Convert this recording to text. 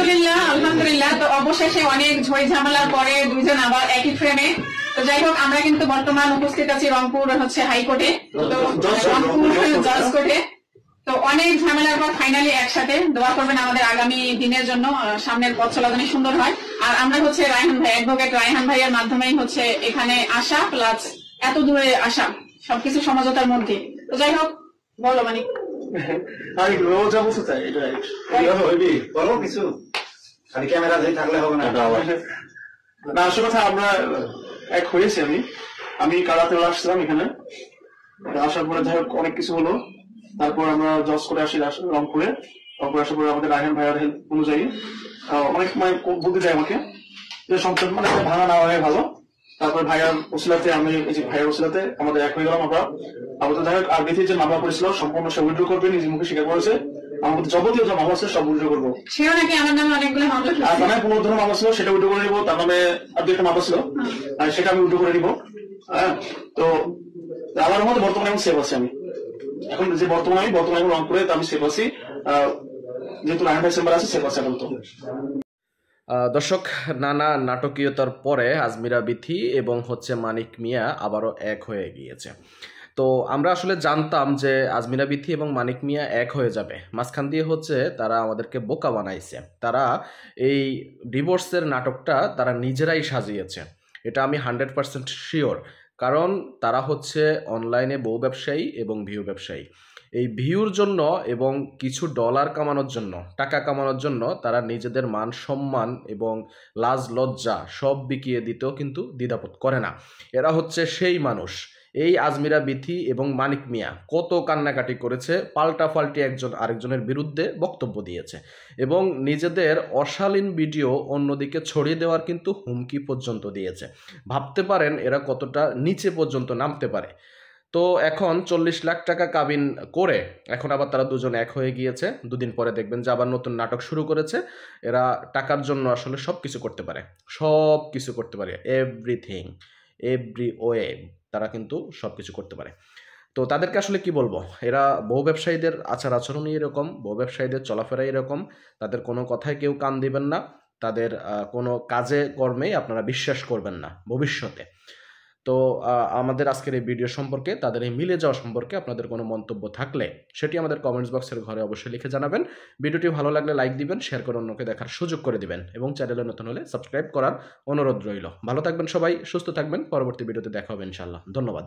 আলহামদুলিল্লাহ আলহামদুলিল্লাহ। তো অবশেষে অনেক ঝই ঝামেলার পরে দুইজন আবার একই ফ্রেমে। তো যাই হোক, আমরা কিন্তু বর্তমান উপস্থিত আছি রংপুর হাইকোর্টে, তো রংপুর জজ কোর্টে। তো অনেক ঝামেলার পর ফাইনালি একসাথে। দোয়া করবেন আমাদের আগামী দিনের জন্য, সামনের পথ চলা যেন সুন্দর হয়। আর আমরা রায়হান ভাই, অ্যাডভোকেট রায়হান ভাইয়ের মাধ্যমেই এখানে আসা, প্লাস এত দূরে আসা, সবকিছু সমঝোতার মধ্যে। তো যাই হোক, বলো মানিক। আমি যা বলতে চাই এটা বলো কিছু, খালি ক্যামেরা দিয়ে থাকলে হবে না। না, আসল কথা আমরা এক হয়েছি। আমি কারাতে আসছিলাম এখানে, আসার পরে যাই হোক অনেক কিছু হলো। তারপর আমরা জজ করে আসি রংপুরে আসার পরে আমাদের রায়হান ভাইয়ার হেল্প অনুযায়ী অনেক সময় বলতে চাই আমাকে যে সম্পদ মানে ভাঙা না হয় ভালো। তারপর ভাইয়ার ওসিলাতে আমাদের এক হয়ে গেলাম। আমাদের যাই হোক আরবিতে যে মামলা করেছিল সম্পূর্ণ সে উইথড্র করবে, নিজের মুখে স্বীকার করেছে। আমাদের যাবতীয় যে মামলা ছিল সব উইথড্র করবো। সেও নাকি আমার নামে অনেকগুলো মামলা ছিল, আর মানে পুনর্ধন মামলা ছিল, সেটা উইথড্র করে নিবো। তার নামে আর দুইটা মামলা ছিল, আর সেটা আমি উইথড্র করে নিবো। হ্যাঁ, তো আমার মধ্যে বর্তমানে আমি সেভ আছি। আমি এখন যে বর্তমানে রংপুরে আমি সেভ আছি, যেহেতু রায়হান ভাই চেম্বার আছে, সেভ আছে এখন। তো দর্শক, নানা নাটকীয়তার পরে আজমিরা বিথি এবং মানিক মিয়া আবারও এক হয়ে গিয়েছে। তো আমরা আসলে জানতাম যে আজমিরা বিথি এবং মানিক মিয়া এক হয়ে যাবে, মাঝখান দিয়ে তারা আমাদেরকে বোকা বানাইছে। তারা এই ডিভোর্সের নাটকটা তারা নিজেরাই সাজিয়েছে, এটা আমি 100% শিওর। কারণ তারা অনলাইনে বউ ব্যবসায়ী এবং ভিউ ব্যবসায়ী। এই ভিউর জন্য এবং কিছু ডলার কামানোর জন্য, টাকা কামানোর জন্য তারা নিজেদের মান সম্মান এবং লাজ লজ্জা সব বিকিয়ে দিতেও কিন্তু দ্বিধাবোধ করে না। এরা সেই মানুষ। এই আজমিরা বিথি এবং মানিক মিয়া কত কান্নাকাটি করেছে, পাল্টাপাল্টি একজন আরেকজনের বিরুদ্ধে বক্তব্য দিয়েছে এবং নিজেদের অশালীন ভিডিও অন্যদিকে ছড়িয়ে দেওয়ার কিন্তু হুমকি পর্যন্ত দিয়েছে। ভাবতে পারেন এরা কতটা নিচে পর্যন্ত নামতে পারে। তো এখন 40 লাখ টাকা কাবিন করে এখন আবার তারা দুজন এক হয়ে গিয়েছে। দুদিন পরে দেখবেন যে আবার নতুন নাটক শুরু করেছে। এরা টাকার জন্য আসলে সব কিছু করতে পারে, এভরিথিং, এভরি ওয়ে তারা কিন্তু সব কিছু করতে পারে। তো তাদেরকে আসলে কি বলবো, এরা বহু ব্যবসায়ীদের আচার আচরণই এরকম, বহু ব্যবসায়ীদের চলাফেরা এরকম। তাদের কোনো কথায় কেউ কান দিবেন না, তাদের কোনো কাজে কর্মেই আপনারা বিশ্বাস করবেন না ভবিষ্যতে। তো আমাদের আজকের এই ভিডিও সম্পর্কে, তাদের এই মিলে যাওয়া সম্পর্কে আপনাদের কোনো মন্তব্য থাকলে সেটি আমাদের কমেন্টস বক্সের ঘরে অবশ্যই লিখে জানাবেন। ভিডিওটি ভালো লাগলে লাইক দিবেন, শেয়ার করে অন্যকে দেখার সুযোগ করে দিবেন এবং চ্যানেলে নতুন হলে সাবস্ক্রাইব করার অনুরোধ রইল। ভালো থাকবেন সবাই, সুস্থ থাকবেন। পরবর্তী ভিডিওতে দেখা হবে ইনশাআল্লাহ। ধন্যবাদ।